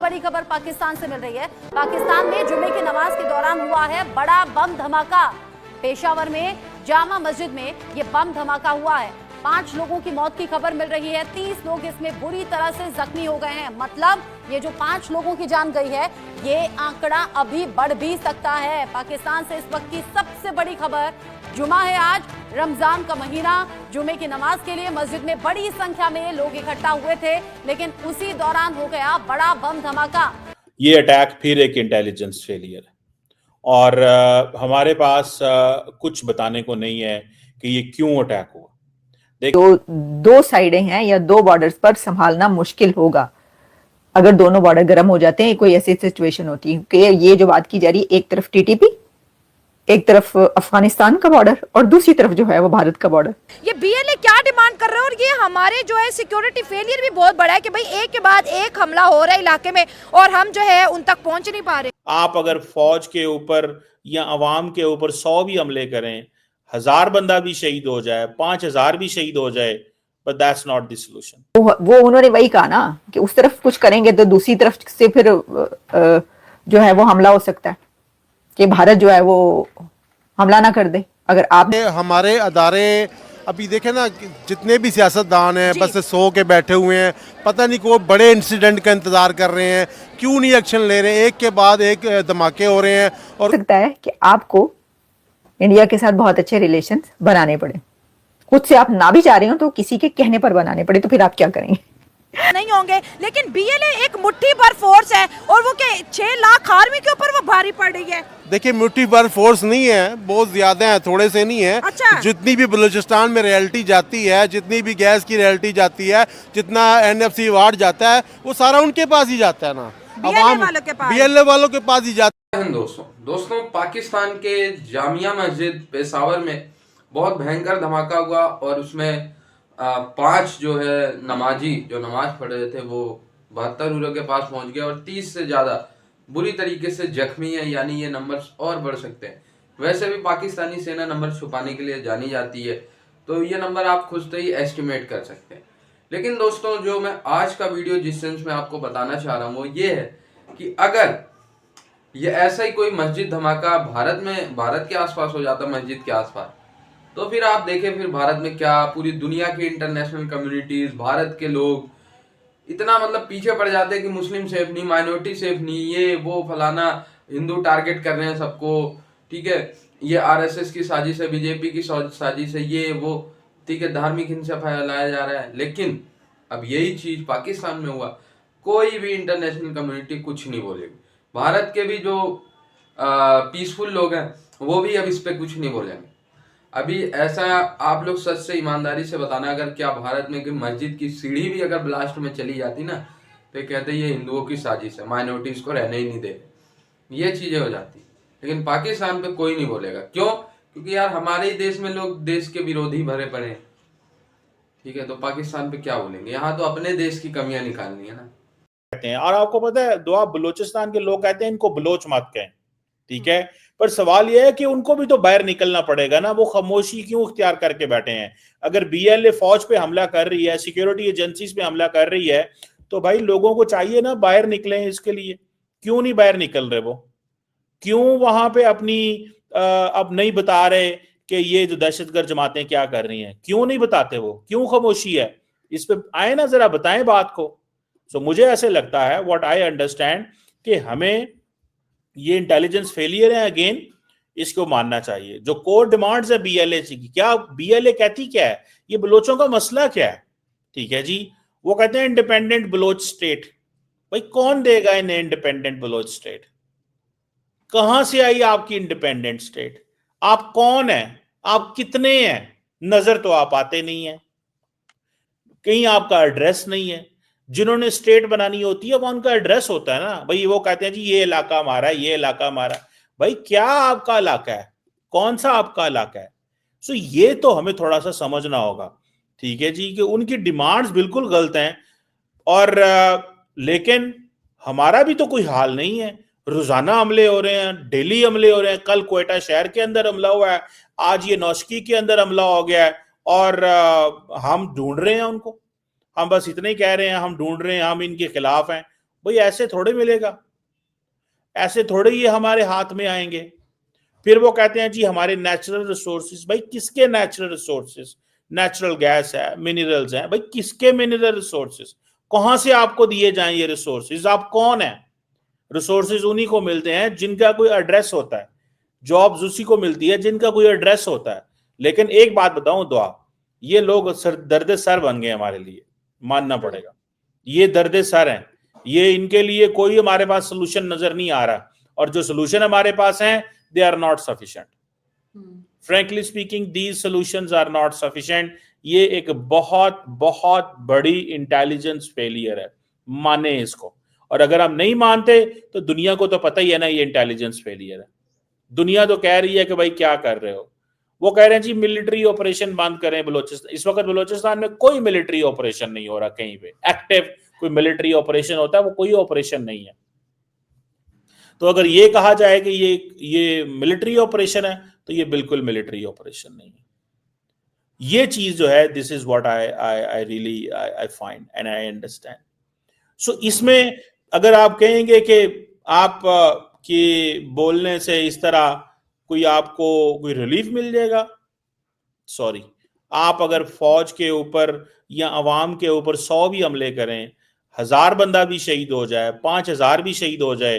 बड़ी खबर पाकिस्तान से मिल रही है। पाकिस्तान में जुमे की नमाज के दौरान हुआ है बड़ा बम धमाका। पेशावर में जामा मस्जिद में ये बम धमाका हुआ है। 5 लोगों की मौत की खबर मिल रही है। 30 लोग इसमें बुरी तरह से जख्मी हो गए हैं। मतलब ये जो 5 लोगों की जान गई है, ये आंकड़ा अभी बढ़ भी सकता है। पाकिस्तान से इस वक्त की सबसे बड़ी खबर, जुमा है आज, रमजान का महीना। जुमे की नमाज के लिए मस्जिद में बड़ी संख्या में लोग इकट्ठा हुए थे, लेकिन उसी दौरान हो गया बड़ा बम धमाका। ये अटैक फिर एक इंटेलिजेंस फेलियर है और हमारे पास कुछ बताने को नहीं है कि ये क्यों अटैक हुआ। दो साइडें हैं या 2 बॉर्डर्स पर संभालना मुश्किल होगा अगर दोनों बॉर्डर गर्म हो जाते हैं। कोई ऐसी सिचुएशन होती है कि ये जो बात की जा रही है, एक तरफ टीटीपी, एक तरफ अफगानिस्तान का बॉर्डर और दूसरी तरफ जो है वो भारत का बॉर्डर। ये बीएलए क्या डिमांड कर रहे हैं और ये हमारे जो है सिक्योरिटी फेलियर भी बहुत बड़ा है कि भाई एक के बाद एक हमला हो रहा है इलाके में और हम जो है उन तक पहुंच नहीं पा रहे। आप अगर फौज के ऊपर या अवाम के ऊपर 100 भी हमले करें, 1000 बंदा भी शहीद हो जाए, 5000 भी शहीद हो जाए, but that's not the solution. वो उन्होंने वही कहा ना कि उस तरफ कुछ करेंगे तो दूसरी तरफ से फिर जो है वो हमला हो सकता है कि भारत जो है वो हमला ना कर दे। अगर आप हमारे अदारे अभी देखें ना, जितने भी सियासतदान हैं बस 100 के बैठे हुए हैं, पता नहीं कोई बड़े इंसिडेंट का इंतजार कर रहे हैं, क्यों नहीं एक्शन ले रहे हैं। एक के बाद एक धमाके हो रहे हैं और सकता है कि आपको इंडिया के साथ बहुत अच्छे रिलेशंस बनाने पड़े। खुद से आप ना भी चाह रहे हो तो किसी के कहने पर बनाने पड़े, तो फिर आप क्या करेंगे? नहीं होंगे, लेकिन बीएलए एक मुट्ठी भर फोर्स है और वो के 6 लाख आर्मी के ऊपर वो भारी पड़ रही है। देखिए, मुट्ठी भर फोर्स नहीं है, बहुत ज्यादा है, थोड़े से नहीं है। अच्छा। जितनी भी बलूचिस्तान में रॉयल्टी जाती है, जितनी भी गैस की रॉयल्टी जाती है, जितना एनएफसी अवार्ड जाता है, वो सारा उनके पास ही जाता है ना, बीएलए वालों के पास ही जाता है। दोस्तों पाकिस्तान के जामिया मस्जिद पेशावर में बहुत भयंकर धमाका हुआ और उसमें 5 जो है नमाजी जो नमाज पढ़ रहे थे वो 72 हीरो के पास पहुंच गए और 30 से ज्यादा बुरी तरीके से जख्मी है। यानी ये नंबर और बढ़ सकते हैं। वैसे भी पाकिस्तानी सेना नंबर छुपाने के लिए जानी जाती है, तो ये नंबर आप खुद से ही एस्टिमेट कर सकते हैं। लेकिन दोस्तों, जो मैं आज का वीडियो जिस सेंस में आपको बताना चाह रहा हूँ वो ये है कि अगर ये ऐसा ही कोई मस्जिद धमाका भारत के आसपास हो जाता, मस्जिद के आसपास, तो फिर आप देखें फिर भारत में क्या पूरी दुनिया की इंटरनेशनल कम्युनिटीज, भारत के लोग इतना मतलब पीछे पड़ जाते हैं कि मुस्लिम सेफ नहीं, माइनॉरिटी सेफ नहीं, ये वो फलाना, हिंदू टारगेट कर रहे हैं सबको, ठीक है, ये आरएसएस की साजिश है, बीजेपी की साजिश है, ये वो, ठीक है, धार्मिक हिंसा फैलाया जा रहा है। लेकिन अब यही चीज पाकिस्तान में हुआ, कोई भी इंटरनेशनल कम्युनिटी कुछ नहीं बोलेगी। भारत के भी जो पीसफुल लोग हैं वो भी अब इस पे कुछ नहीं बोलेंगे। अभी ऐसा आप लोग सच से ईमानदारी से बताना, अगर क्या भारत में कि मस्जिद की सीढ़ी भी अगर ब्लास्ट में चली जाती ना, तो कहते ये हिंदुओं की साजिश है, माइनॉरिटीज को रहने ही नहीं दे, ये चीजें हो जाती। लेकिन पाकिस्तान पे कोई नहीं बोलेगा। क्यों? क्योंकि यार हमारे ही देश में लोग देश के विरोधी भरे पड़े हैं, ठीक है, तो पाकिस्तान पे क्या बोलेंगे? यहाँ तो अपने देश की कमियां निकालनी है ना। और आपको पता है, दुआ बलूचिस्तान के लोग कहते हैं इनको बलोच मत कहें, ठीक है, पर सवाल यह है कि उनको भी तो बाहर निकलना पड़ेगा ना। वो खामोशी क्यों इख्तियार करके बैठे हैं? अगर बीएलए फौज पे हमला कर रही है, सिक्योरिटी एजेंसीज पे हमला कर रही है, तो भाई लोगों को चाहिए ना बाहर निकले। इसके लिए क्यों नहीं बाहर निकल रहे? वो क्यों वहां पे अपनी अब नहीं बता रहे कि ये जो दहशतगर्द जमातें क्या कर रही हैं? क्यों नहीं बताते? वो क्यों खामोशी है? इस पे आए ना, जरा बताएं बात को। सो मुझे ऐसे लगता है, व्हाट आई अंडरस्टैंड, कि हमें ये इंटेलिजेंस फेलियर है, अगेन इसको मानना चाहिए। जो कोर डिमांड्स है बीएलए की, क्या बीएलए कहती क्या है? ये बलोचों का मसला क्या है? ठीक है जी, वो कहते हैं इंडिपेंडेंट बलोच स्टेट। भाई कौन देगा इन्हें इंडिपेंडेंट बलोच स्टेट? कहां से आई आपकी इंडिपेंडेंट स्टेट? आप कौन है? आप कितने हैं? नजर तो आप आते नहीं है, कहीं आपका एड्रेस नहीं है। जिन्होंने स्टेट बनानी होती है वो उनका एड्रेस होता है ना भाई। वो कहते हैं जी ये इलाका हमारा है, ये इलाका हमारा। भाई क्या आपका इलाका है? कौन सा आपका इलाका है? सो ये तो हमें थोड़ा सा समझना होगा, ठीक है जी, कि उनकी डिमांड्स बिल्कुल गलत हैं। और लेकिन हमारा भी तो कोई हाल नहीं है। रोजाना हमले हो रहे हैं, डेली हमले हो रहे हैं। कल क्वेटा शहर के अंदर हमला हुआ है, आज ये नौशकी के अंदर हमला हो गया है और हम ढूंढ रहे हैं उनको। हम बस इतना ही कह रहे हैं, हम ढूंढ रहे हैं, हम इनके खिलाफ हैं। भाई ऐसे थोड़े मिलेगा, ऐसे थोड़े ये हमारे हाथ में आएंगे। फिर वो कहते हैं जी हमारे नेचुरल रिसोर्सेज, भाई किसके नेचुरल रिसोर्सेज? नेचुरल गैस है, मिनरल्स हैं, भाई किसके मिनरल रिसोर्सेज? कहां से आपको दिए जाएं ये रिसोर्सेज? आप कौन है? रिसोर्सेज उन्हीं को मिलते हैं जिनका कोई एड्रेस होता है, जॉब्स उसी को मिलती है जिनका कोई एड्रेस होता है। लेकिन एक बात बताऊं दुआ, ये लोग दर्द सर बन गए हमारे लिए, मानना पड़ेगा। ये दर्द सर हैं, ये इनके लिए कोई हमारे पास सोल्यूशन नजर नहीं आ रहा, और जो सोल्यूशन हमारे पास हैं they are not sufficient. Frankly speaking these solutions are not sufficient. ये एक बहुत बहुत बड़ी इंटेलिजेंस फेलियर है, माने इसको। और अगर हम नहीं मानते तो दुनिया को तो पता ही है ना ये इंटेलिजेंस फेलियर है। दुनिया तो कह रही है कि भाई क्या कर रहे हो, वो कह रहे हैं जी मिलिट्री ऑपरेशन बंद करें बलोचिस्तान। इस वक्त बलोचिस्तान में कोई मिलिट्री ऑपरेशन नहीं हो रहा कहीं पे, एक्टिव कोई मिलिट्री ऑपरेशन होता है वो कोई ऑपरेशन नहीं है। तो अगर ये कहा जाए कि ये मिलिट्री ऑपरेशन है तो ये बिल्कुल मिलिट्री ऑपरेशन नहीं है। ये चीज जो है, this is what I really I find and I understand. So इसमें अगर आप कहेंगे कि आप के बोलने से इस तरह कोई आपको कोई रिलीफ मिल जाएगा, सॉरी, आप अगर फौज के ऊपर या अवाम के ऊपर 100 भी हमले करें, 1000 बंदा भी शहीद हो जाए, 5000 भी शहीद हो जाए,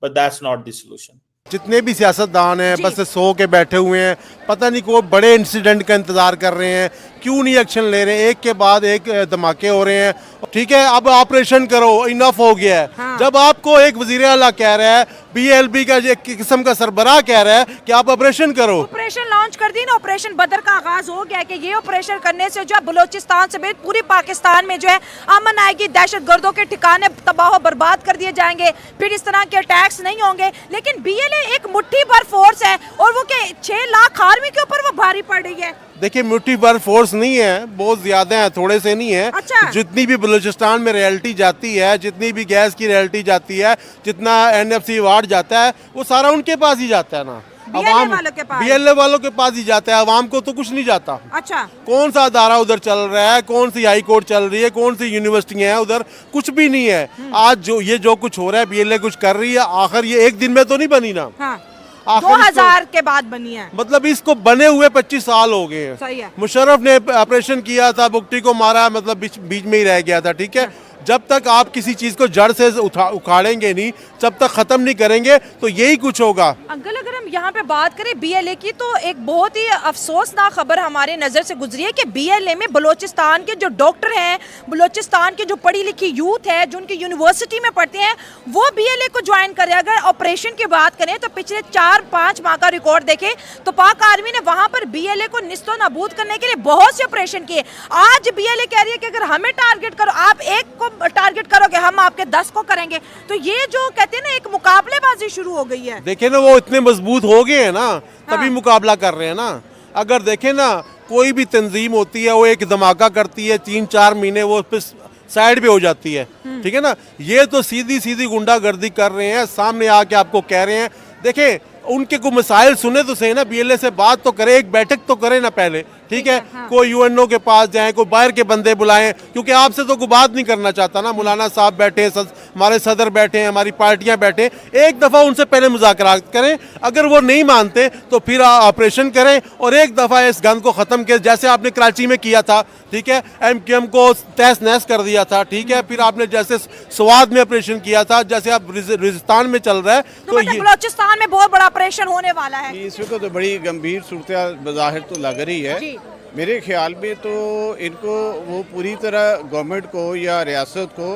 but that's not the solution. जितने भी सियासतदान हैं बस सो के बैठे हुए हैं, पता नहीं कोई बड़े इंसिडेंट का इंतजार कर रहे हैं, क्यों नहीं एक्शन ले रहे हैं? एक के बाद एक धमाके हो रहे हैं। ठीक है, अब ऑपरेशन करो, इनफ हो गया है। हाँ। जब आपको एक वजीर आला कह रहा है, BLB का एक किस्म का सरबराह कह रहा है कि आप ऑपरेशन करो, ऑपरेशन लॉन्च कर दी ना, ऑपरेशन बदर का आगाज हो गया कि ये ऑपरेशन करने से जो है बलोचिस्तान समेत पूरी पाकिस्तान में जो है अमन आएगी, दहशतगर्दों के ठिकाने तबाह बर्बाद कर दिए जाएंगे, फिर इस तरह के अटैक्स नहीं होंगे। लेकिन BLA एक मुट्ठी भर फोर्स है और वो के 6 लाख आर्मी के ऊपर वो भारी पड़ रही है। देखिए मुट्ठी भर फोर्स नहीं है, बहुत ज्यादा है, थोड़े से नहीं है। अच्छा। जितनी भी बलूचिस्तान में रॉयल्टी जाती है, जितनी भी गैस की रॉयल्टी जाती है, जितना NFC अवार्ड जाता है, वो सारा उनके पास ही जाता है ना, BLA वालों के पास, BLA वालों के पास ही जाता है, अवाम को तो कुछ नहीं जाता। अच्छा, कौन सा अदारा उधर चल रहा है, कौन सी हाई कोर्ट चल रही है, कौन सी यूनिवर्सिटियां हैं उधर, कुछ भी नहीं है। आज जो कुछ हो रहा है, BLA कुछ कर रही है, आखिर ये एक दिन में तो नहीं बनी ना। हाँ। 2000 के बाद बनी है, मतलब इसको बने हुए 25 साल हो गए हैं। सही है। मुशर्रफ ने ऑपरेशन किया था, बुगटी को मारा, मतलब बीच में ही रह गया था। ठीक है, जब तक आप किसी चीज को जड़ से उखाड़ेंगे नहीं, जब तक खत्म नहीं करेंगे, तो यही कुछ होगा। अंकल अगर हम यहाँ पे बात करें BLA की, तो एक बहुत ही अफसोसनाक खबर हमारे नज़र से गुजरी है कि BLA में बलोचिस्तान के जो डॉक्टर हैं, बलोचिस्तान के जो पढ़ी लिखी यूथ है, जो उनकी यूनिवर्सिटी में पढ़ते हैं, वो BLA को ज्वाइन करे। अगर ऑपरेशन की बात करें तो पिछले 4-5 माह का रिकॉर्ड देखें तो पाक आर्मी ने वहाँ पर BLA को निस्तो नाबूद करने के लिए बहुत से ऑपरेशन किए। आज BLA कह रही है कि अगर हमें टारगेट करो, आप एक को टारगेट करोगे, हम आपके 10 को करेंगे। तो ये जो कहते हैं ना, एक मुकाबलेबाजी शुरू हो गई है। देखे ना, वो इतने मजबूत हो गए हैं ना, तभी मुकाबला कर रहे हैं ना। अगर देखे ना, कोई भी तंजीम होती है, वो एक धमाका करती है, 3-4 महीने वो साइड पे हो जाती है। ठीक है ना, ये तो सीधी सीधी गुंडागर्दी कर रहे हैं, सामने आके आपको कह रहे हैं। देखें, उनके को मसाइल सुने तो सही ना, BLA से बात तो करे, एक बैठक तो करे ना पहले। ठीक है, हाँ। कोई UNO के पास जाए, कोई बाहर के बंदे बुलाएं, क्योंकि आपसे तो कोई बात नहीं करना चाहता ना। मौलाना साहब बैठे, हमारे सदर बैठे हैं, हमारी पार्टियां बैठे, एक दफ़ा उनसे पहले मुज़ाकरात करें। अगर वो नहीं मानते तो फिर ऑपरेशन करें और एक दफ़ा इस गंद को ख़त्म करें, जैसे आपने कराची में किया था। ठीक है, MQM को तहस नहस कर दिया था। ठीक है, फिर आपने जैसे स्वाद में ऑपरेशन किया था, जैसे आप रिजस्तान में चल रहा है, तो ये बलोचिस्तान में बहुत बड़ा ऑपरेशन होने वाला है। इस वक्त तो बड़ी गंभीर सूरत बज़ाहिर तो लग रही है। मेरे ख्याल में तो इनको वो पूरी तरह गवर्नमेंट को या रियासत को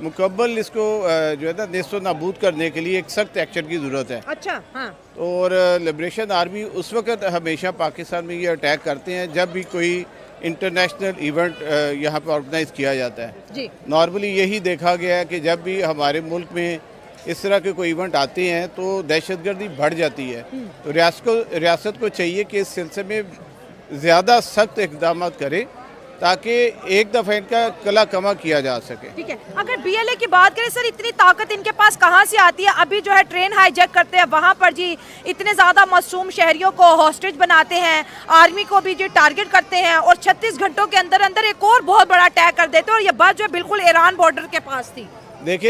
मुकम्मल इसको जो है ना नेस्तो नाबूद करने के लिए एक सख्त एक्शन की ज़रूरत है। अच्छा, हाँ। और लिबरेशन आर्मी उस वक्त हमेशा पाकिस्तान में ये अटैक करते हैं जब भी कोई इंटरनेशनल इवेंट यहाँ पर ऑर्गेनाइज किया जाता है जी। नॉर्मली यही देखा गया है कि जब भी हमारे मुल्क में इस तरह के कोई इवेंट आते हैं तो दहशतगर्दी बढ़ जाती है। तो रियासत को चाहिए कि इस सिलसिले में ज़्यादा सख्त इक़दाम करें ताकि एक दफ़ा इनका कला कमा किया जा सके। ठीक है, अगर BLA की बात करें सर, इतनी ताकत इनके पास कहाँ से आती है? अभी जो है ट्रेन हाईजैक करते हैं, वहाँ पर जी इतने ज़्यादा मासूम शहरियों को हॉस्टेज बनाते हैं, आर्मी को भी जी टारगेट करते हैं और 36 घंटों के अंदर अंदर एक और बहुत बड़ा अटैक कर देते हैं। और ये बात जो है बिल्कुल ईरान बॉर्डर के पास थी। देखिए